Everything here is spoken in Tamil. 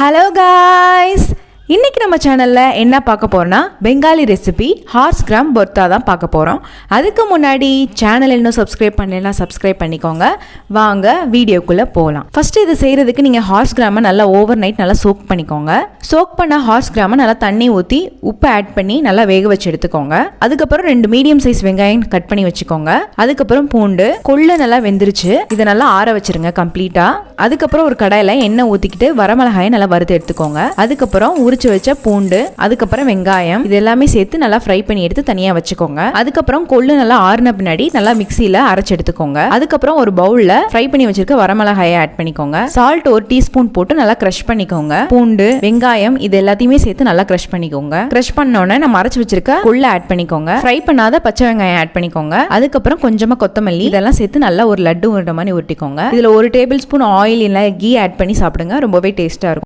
ஹலோ காய்ஸ், இன்றைக்கி நம்ம சேனலில் என்ன பார்க்க போகிறோன்னா பெங்காலி ரெசிபி ஹார்ஸ் கிராம் பர்த்தா தான் பார்க்க போகிறோம். அதுக்கு முன்னாடி சேனல் இன்னும் சப்ஸ்கிரைப் பண்ணலைன்னா சப்ஸ்கிரைப் பண்ணிக்கோங்க. வாங்க வீடியோக்குள்ளே போகலாம். ஃபஸ்ட்டு இது செய்கிறதுக்கு நீங்கள் ஹார்ஸ் கிராமை நல்லா ஓவர் நைட் நல்லா சோக் பண்ணிக்கோங்க. சோக் பண்ண ஹார்ஸ் கிராமை நல்லா தண்ணி ஊற்றி உப்பு ஆட் பண்ணி நல்லா வேக வச்சு எடுத்துக்கோங்க. அதுக்கப்புறம் 2 மீடியம் சைஸ் வெங்காயம் கட் பண்ணி வச்சுக்கோங்க. அதுக்கப்புறம் பூண்டு, கொள்ளு நல்லா வெந்துருச்சு, இதை நல்லா ஆற வச்சிருங்க கம்ப்ளீட்டாக. அதுக்கப்புறம் ஒரு கடாயில் எண்ணெய் ஊற்றிக்கிட்டு வரமிளகாயை நல்லா வறுத்து எடுத்துக்கோங்க. அதுக்கப்புறம் உரிச்சு வச்ச பூண்டு, அதுக்கப்புறம் வெங்காயம், இது எல்லாமே சேர்த்து நல்லா ஃப்ரை பண்ணி எடுத்து தனியா வச்சுக்கோங்க. அதுக்கப்புறம் கொள்ளு நல்லா ஆறுன பின்னாடி நல்லா மிக்சியில அரைச்சு எடுத்துக்கோங்க. அதுக்கப்புறம் ஒரு பவுல்ல ஃப்ரை பண்ணி வச்சிருக்க வரமிளகாயை ஆட் பண்ணிக்கோங்க. சால்ட் 1 டீஸ்பூன் போட்டு நல்லா கிரஷ் பண்ணிக்கோங்க. பூண்டு, வெங்காயம் இது எல்லாத்தையுமே சேர்த்து நல்லா கிரஷ் பண்ணிக்கோங்க. கிரஷ் பண்ணோன்னே நம்ம அரைச்சு வச்சிருக்க கொள்ளு ஆட் பண்ணிக்கோங்க. ஃப்ரை பண்ணாத பச்சை வெங்காயம் ஆட் பண்ணிக்கோங்க. அதுக்கப்புறம் கொஞ்சமா கொத்தமல்லி இதெல்லாம் சேர்த்து நல்லா ஒரு லட்டு உருண்டை மாதிரி உருட்டிக்கோங்க. இதுல 1 டேபிள் ஸ்பூன் ஆயில் இல்ல கீ ஆட் பண்ணி சாப்பிடுங்க, ரொம்பவே டேஸ்டா இருக்கும்.